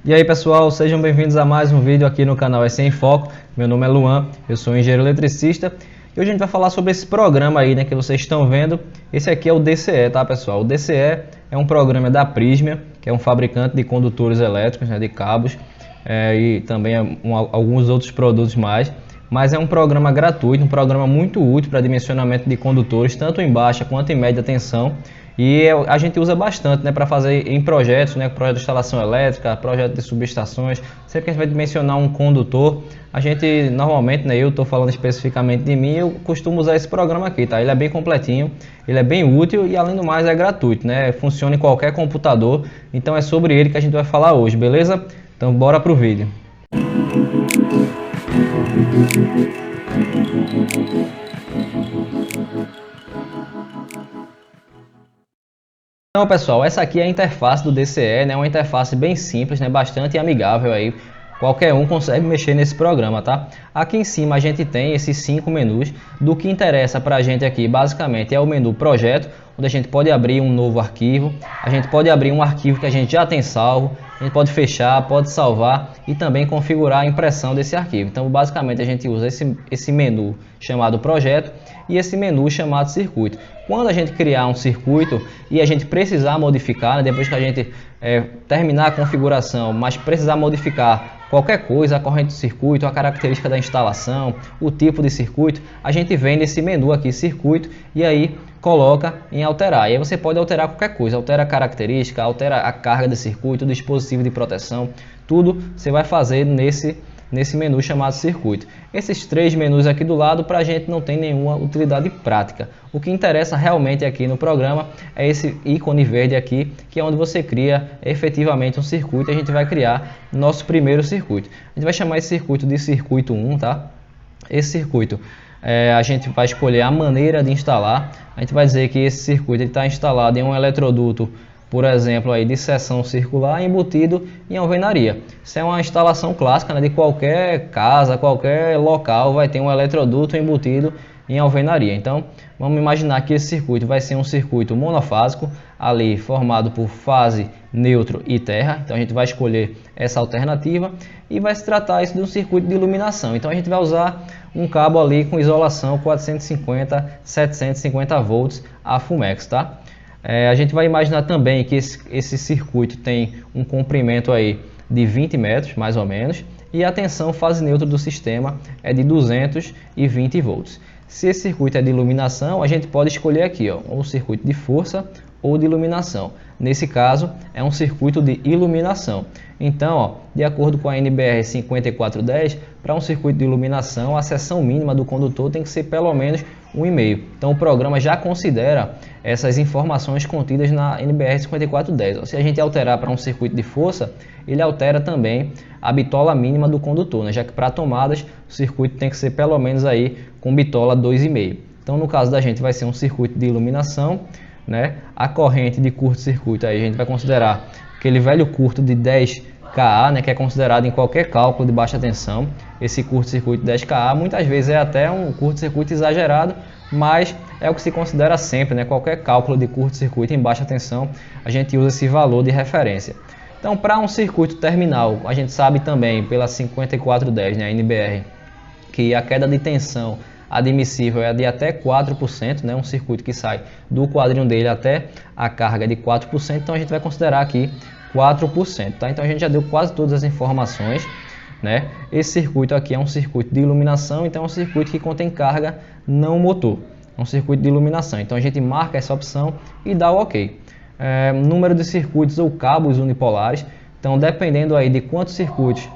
E aí pessoal, sejam bem-vindos a mais um vídeo aqui no canal SE em Foco. Meu nome é Luan, eu sou engenheiro eletricista e hoje a gente vai falar sobre esse programa aí, né, que vocês estão vendo. Esse aqui é o DCE, tá pessoal? O DCE é um programa da Prysmian, que é um fabricante de condutores elétricos, né, de cabos e também alguns outros produtos mais. Mas é um programa gratuito, um programa muito útil para dimensionamento de condutores, tanto em baixa quanto em média tensão. E a gente usa bastante, né, para fazer em projetos, né, projeto de instalação elétrica, projeto de subestações. Sempre que a gente vai dimensionar um condutor, a gente normalmente, né, eu estou falando especificamente de mim, eu costumo usar esse programa aqui, tá? Ele é bem completinho, ele é bem útil e além do mais é gratuito, né? Funciona em qualquer computador, então é sobre ele que a gente vai falar hoje, beleza? Então bora pro vídeo. Então pessoal, essa aqui é a interface do DCE, né? Uma interface bem simples, né? Bastante amigável aí. Qualquer um consegue mexer nesse programa, tá? Aqui em cima a gente tem esses 5 menus. Do que interessa pra gente aqui, basicamente, é o menu projeto, onde a gente pode abrir um novo arquivo. A gente pode abrir um arquivo que a gente já tem salvo. A gente pode fechar, pode salvar e também configurar a impressão desse arquivo. Então, basicamente, a gente usa esse menu chamado projeto e esse menu chamado circuito. Quando a gente criar um circuito e a gente precisar modificar, né, depois que a gente terminar a configuração, mas precisar modificar qualquer coisa, a corrente do circuito, a característica da instalação, o tipo de circuito, a gente vem nesse menu aqui, circuito, e aí coloca em alterar. E aí você pode alterar qualquer coisa, altera a característica, altera a carga de circuito, o dispositivo de proteção, tudo você vai fazer nesse menu chamado circuito. Esses 3 menus aqui do lado para a gente não tem nenhuma utilidade prática. O que interessa realmente aqui no programa é esse ícone verde aqui, que é onde você cria efetivamente um circuito. A gente vai criar nosso primeiro circuito. A gente vai chamar esse circuito de circuito 1, tá? Esse circuito a gente vai escolher a maneira de instalar. A gente vai dizer que esse circuito está instalado em um eletroduto, por exemplo, aí de seção circular embutido em alvenaria. Isso é uma instalação clássica, né, de qualquer casa, qualquer local vai ter um eletroduto embutido em alvenaria. Então, vamos imaginar que esse circuito vai ser um circuito monofásico, ali formado por fase, neutro e terra. Então, a gente vai escolher essa alternativa e vai se tratar isso de um circuito de iluminação. Então, a gente vai usar um cabo ali com isolação 450-750 volts a Fumex, tá? A gente vai imaginar também que esse circuito tem um comprimento aí de 20 metros, mais ou menos, e a tensão fase neutra do sistema é de 220 volts. Se esse circuito é de iluminação, a gente pode escolher aqui, ó, um circuito de força ou de iluminação. Nesse caso, é um circuito de iluminação. Então, ó, de acordo com a NBR 5410, para um circuito de iluminação, a seção mínima do condutor tem que ser pelo menos 1,5. Então, o programa já considera essas informações contidas na NBR 5410. Se a gente alterar para um circuito de força, ele altera também a bitola mínima do condutor, né? Já que para tomadas, o circuito tem que ser pelo menos aí com bitola 2,5. Então, no caso da gente, vai ser um circuito de iluminação, né? A corrente de curto-circuito aí a gente vai considerar aquele velho curto de 10 kA, né, que é considerado em qualquer cálculo de baixa tensão. Esse curto-circuito 10 kA muitas vezes é até um curto-circuito exagerado, mas é o que se considera sempre, né? Qualquer cálculo de curto-circuito em baixa tensão, a gente usa esse valor de referência. Então, para um circuito terminal, a gente sabe também pela 5410, né, a NBR, que a queda de tensão admissível é de até 4%, né? Um circuito que sai do quadrinho dele até a carga de 4%, então a gente vai considerar aqui 4%, tá? Então a gente já deu quase todas as informações, né? Esse circuito aqui é um circuito de iluminação, então é um circuito que contém carga não motor, é um circuito de iluminação. Então a gente marca essa opção e dá o OK. Número de circuitos ou cabos unipolares, então dependendo aí de quantos circuitos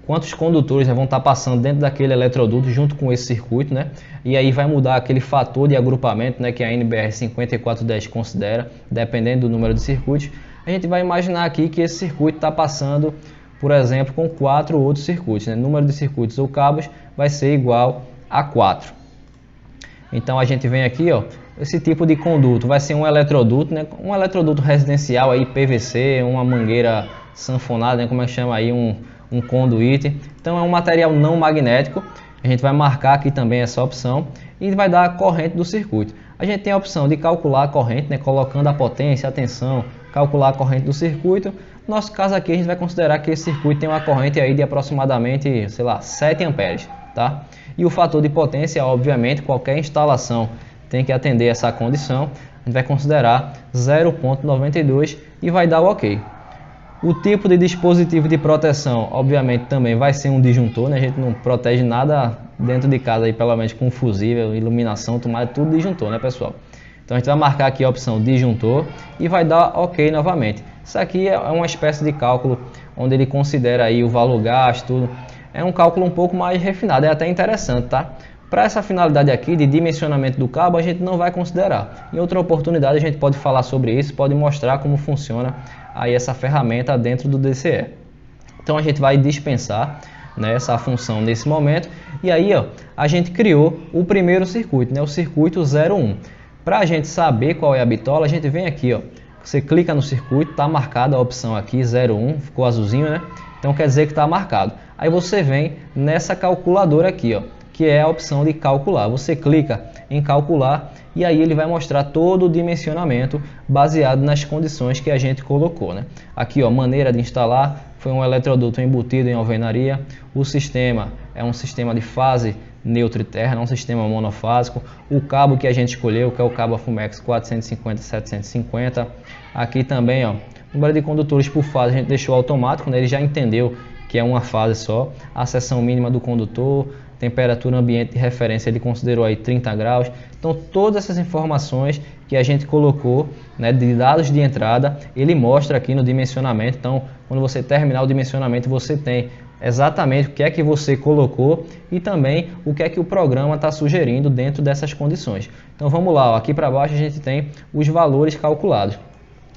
quantos condutores vão estar passando dentro daquele eletroduto junto com esse circuito, né? E aí vai mudar aquele fator de agrupamento, né, que a NBR 5410 considera, dependendo do número de circuitos. A gente vai imaginar aqui que esse circuito está passando, por exemplo, com 4 outros circuitos, né? O número de circuitos ou cabos vai ser igual a 4. Então a gente vem aqui, ó, esse tipo de conduto vai ser um eletroduto, né? Um eletroduto residencial aí, PVC, uma mangueira sanfonada, né? Como é que chama aí, um conduíte. Então é um material não magnético. A gente vai marcar aqui também essa opção e vai dar a corrente do circuito. A gente tem a opção de calcular a corrente, né, colocando a potência, a tensão, calcular a corrente do circuito, No nosso caso aqui, a gente vai considerar que esse circuito tem uma corrente aí de aproximadamente, sei lá, 7 amperes, tá? E o fator de potência, obviamente, qualquer instalação tem que atender essa condição. A gente vai considerar 0,92 e vai dar o OK. O tipo de dispositivo de proteção, obviamente, também vai ser um disjuntor, né? A gente não protege nada dentro de casa, aí, pelo menos com fusível, iluminação, tomada, tudo disjuntor, né, pessoal? Então a gente vai marcar aqui a opção disjuntor e vai dar OK novamente. Isso aqui é uma espécie de cálculo onde ele considera aí o valor gasto, tudo. É um cálculo um pouco mais refinado, é até interessante, tá? Para essa finalidade aqui de dimensionamento do cabo, a gente não vai considerar. Em outra oportunidade a gente pode falar sobre isso, pode mostrar como funciona aí essa ferramenta dentro do DCE. Então a gente vai dispensar, né, essa função nesse momento. E aí, ó, a gente criou o primeiro circuito, né, o circuito 01. Para a gente saber qual é a bitola, a gente vem aqui, ó, você clica no circuito, está marcada a opção aqui 01, ficou azulzinho, né? Então quer dizer que está marcado. Aí você vem nessa calculadora aqui, ó, que é a opção de calcular. Você clica em calcular e aí ele vai mostrar todo o dimensionamento baseado nas condições que a gente colocou, né? Aqui, ó, maneira de instalar, foi um eletroduto embutido em alvenaria. O sistema é um sistema de fase neutra e terna, um sistema monofásico. O cabo que a gente escolheu, que é o cabo Fumex 450-750. Aqui também, ó, número de condutores por fase a gente deixou automático, né? Ele já entendeu que é uma fase só. A seção mínima do condutor, temperatura ambiente de referência, ele considerou aí 30 graus. Então todas essas informações que a gente colocou, né, de dados de entrada, ele mostra aqui no dimensionamento. Então quando você terminar o dimensionamento, você tem exatamente o que é que você colocou e também o que é que o programa está sugerindo dentro dessas condições. Então vamos lá, ó, aqui para baixo a gente tem os valores calculados.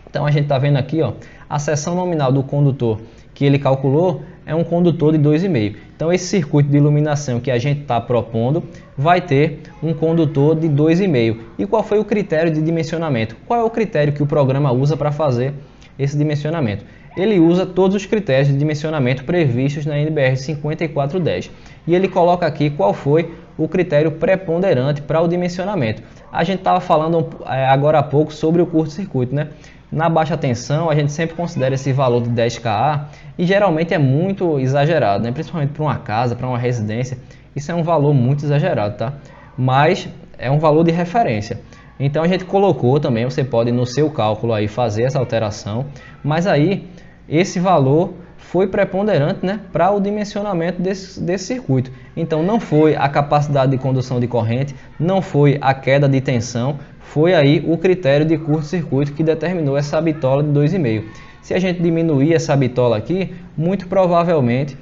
Então a gente está vendo aqui, ó, a seção nominal do condutor que ele calculou é um condutor de 2,5. Então esse circuito de iluminação que a gente está propondo vai ter um condutor de 2,5. E qual foi o critério de dimensionamento? Qual é o critério que o programa usa para fazer esse dimensionamento? Ele usa todos os critérios de dimensionamento previstos na NBR 5410. E ele coloca aqui qual foi o critério preponderante para o dimensionamento. A gente estava falando agora há pouco sobre o curto-circuito, né? Na baixa tensão, a gente sempre considera esse valor de 10 kA e geralmente é muito exagerado, né? Principalmente para uma casa, para uma residência, isso é um valor muito exagerado, tá? Mas é um valor de referência. Então a gente colocou também, você pode no seu cálculo aí fazer essa alteração, mas aí esse valor foi preponderante, né, para o dimensionamento desse circuito. Então não foi a capacidade de condução de corrente, não foi a queda de tensão, foi aí o critério de curto-circuito que determinou essa bitola de 2,5. Se a gente diminuir essa bitola aqui, muito provavelmente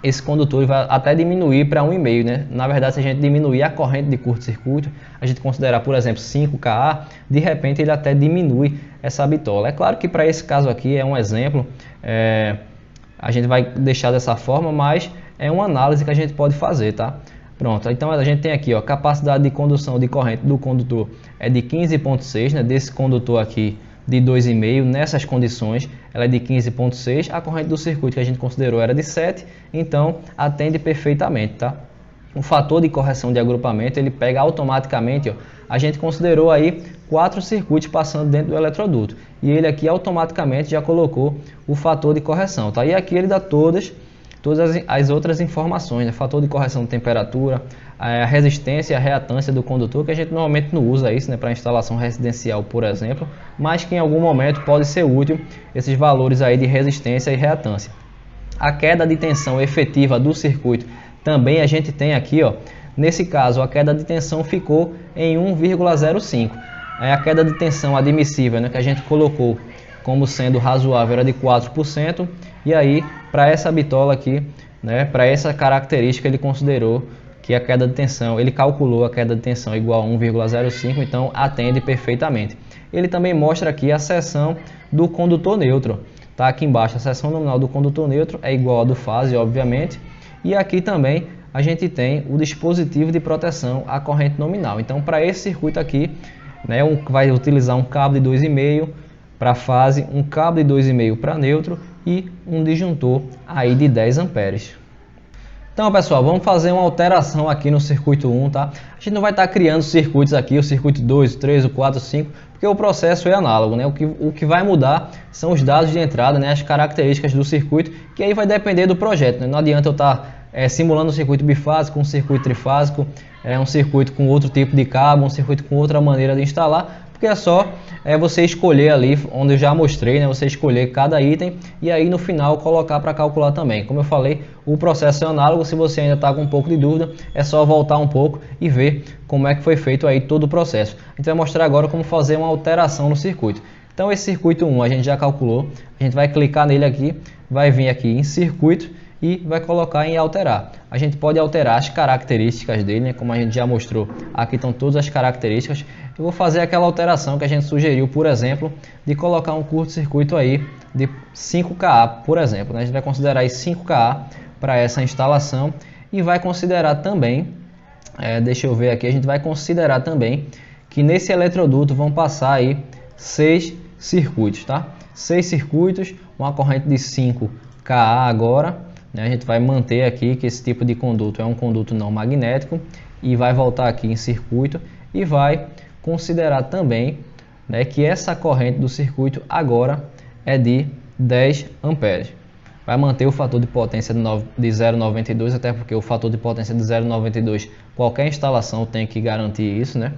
esse condutor vai até diminuir para 1,5, né? Na verdade, se a gente diminuir a corrente de curto-circuito, a gente considerar, por exemplo, 5 kA, de repente ele até diminui essa bitola. É claro que para esse caso aqui é um exemplo, a gente vai deixar dessa forma, mas é uma análise que a gente pode fazer, tá? Pronto, então a gente tem aqui, ó, capacidade de condução de corrente do condutor é de 15,6, né? Desse condutor aqui de 2,5, nessas condições ela é de 15,6, a corrente do circuito que a gente considerou era de 7, então atende perfeitamente, tá? O fator de correção de agrupamento, ele pega automaticamente, ó, a gente considerou aí 4 circuitos passando dentro do eletroduto, e ele aqui automaticamente já colocou o fator de correção, tá? E aqui ele dá todas as outras informações, né? Fator de correção de temperatura, a resistência e a reatância do condutor, que a gente normalmente não usa isso, né, para instalação residencial, por exemplo, mas que em algum momento pode ser útil esses valores aí de resistência e reatância. A queda de tensão efetiva do circuito também a gente tem aqui, ó, nesse caso a queda de tensão ficou em 1,05. A queda de tensão admissível, né, que a gente colocou como sendo razoável era de 4%, e aí para essa bitola aqui, né, para essa característica ele considerou que a queda de tensão, ele calculou a queda de tensão igual a 1,05, então atende perfeitamente. Ele também mostra aqui a seção do condutor neutro, tá aqui embaixo, a seção nominal do condutor neutro é igual a do fase, obviamente, e aqui também a gente tem o dispositivo de proteção à corrente nominal. Então para esse circuito aqui, né, vai utilizar um cabo de 2,5 para fase, um cabo de 2,5 para neutro e um disjuntor aí de 10 amperes. Então, pessoal, vamos fazer uma alteração aqui no circuito 1, tá? A gente não vai estar criando circuitos aqui, o circuito 2, o 3, o 4, o 5, porque o processo é análogo, né? O que vai mudar são os dados de entrada, né? As características do circuito, que aí vai depender do projeto, né? Não adianta eu estar simulando um circuito bifásico, um circuito trifásico, um circuito com outro tipo de cabo, um circuito com outra maneira de instalar, porque é só você escolher ali, onde eu já mostrei, né? Você escolher cada item e aí no final colocar para calcular também. Como eu falei, o processo é análogo. Se você ainda está com um pouco de dúvida, é só voltar um pouco e ver como é que foi feito aí todo o processo. A gente vai mostrar agora como fazer uma alteração no circuito. Então esse circuito 1 a gente já calculou, a gente vai clicar nele aqui, vai vir aqui em circuito e vai colocar em alterar. A gente pode alterar as características dele, né? Como a gente já mostrou, aqui estão todas as características. Eu vou fazer aquela alteração que a gente sugeriu, por exemplo, de colocar um curto-circuito aí de 5kA, por exemplo, né? A gente vai considerar aí 5kA para essa instalação e vai considerar também, deixa eu ver aqui, a gente vai considerar também que nesse eletroduto vão passar aí 6 circuitos, tá? 6 circuitos, uma corrente de 5kA agora. A gente vai manter aqui que esse tipo de conduto é um conduto não magnético e vai voltar aqui em circuito e vai considerar também, né, que essa corrente do circuito agora é de 10 amperes. Vai manter o fator de potência de 0,92, até porque o fator de potência de 0,92 qualquer instalação tem que garantir isso, né?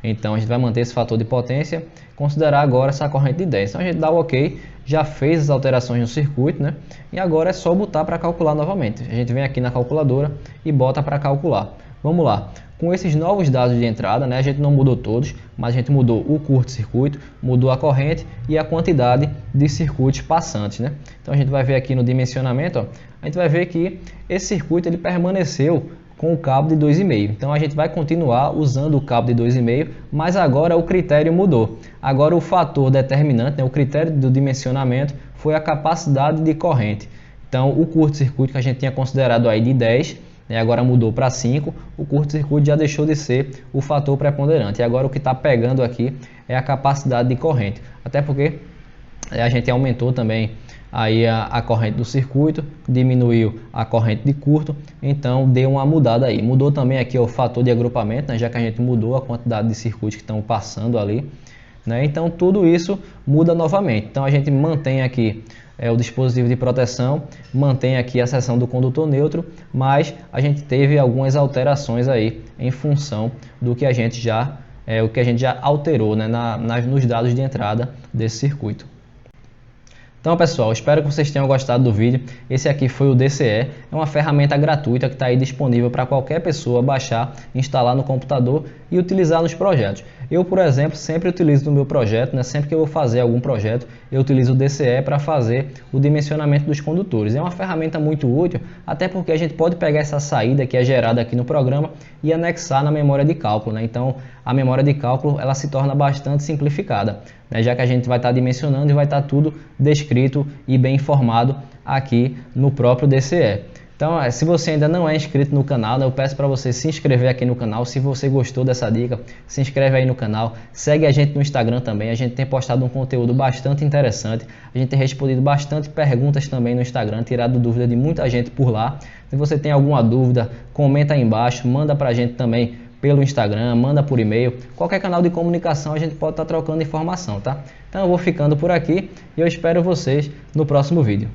Então a gente vai manter esse fator de potência, considerar agora essa corrente de 10. Então a gente dá o OK, já fez as alterações no circuito, né? E agora é só botar para calcular novamente. A gente vem aqui na calculadora e bota para calcular. Vamos lá. Com esses novos dados de entrada, né, a gente não mudou todos, mas a gente mudou o curto-circuito, mudou a corrente e a quantidade de circuitos passantes, né? Então a gente vai ver aqui no dimensionamento, ó, a gente vai ver que esse circuito ele permaneceu com o cabo de 2,5. Então a gente vai continuar usando o cabo de 2,5, mas agora o critério mudou. Agora o fator determinante, né, o critério do dimensionamento foi a capacidade de corrente. Então o curto-circuito que a gente tinha considerado aí de 10, agora mudou para 5, o curto-circuito já deixou de ser o fator preponderante. E agora o que está pegando aqui é a capacidade de corrente. Até porque a gente aumentou também aí a corrente do circuito, diminuiu a corrente de curto, então deu uma mudada aí. Mudou também aqui o fator de agrupamento, né, já que a gente mudou a quantidade de circuitos que estão passando ali, né, então tudo isso muda novamente. Então a gente mantém aqui o dispositivo de proteção, mantém aqui a seção do condutor neutro, mas a gente teve algumas alterações aí em função do que a gente já, alterou, né, nos dados de entrada desse circuito. Então pessoal, espero que vocês tenham gostado do vídeo. Esse aqui foi o DCE, é uma ferramenta gratuita que está aí disponível para qualquer pessoa baixar, instalar no computador e utilizar nos projetos. Eu, por exemplo, sempre utilizo no meu projeto, né? Sempre que eu vou fazer algum projeto, eu utilizo o DCE para fazer o dimensionamento dos condutores. É uma ferramenta muito útil, até porque a gente pode pegar essa saída que é gerada aqui no programa e anexar na memória de cálculo, né? Então a memória de cálculo ela se torna bastante simplificada, né? Já que a gente vai estar dimensionando e vai estar tudo descrito e bem informado aqui no próprio DCE. Então, se você ainda não é inscrito no canal, eu peço para você se inscrever aqui no canal. Se você gostou dessa dica, se inscreve aí no canal. Segue a gente no Instagram também. A gente tem postado um conteúdo bastante interessante. A gente tem respondido bastante perguntas também no Instagram, tirado dúvida de muita gente por lá. Se você tem alguma dúvida, comenta aí embaixo, manda para a gente também pelo Instagram, manda por e-mail. Qualquer canal de comunicação a gente pode estar trocando informação, tá? Então eu vou ficando por aqui e eu espero vocês no próximo vídeo.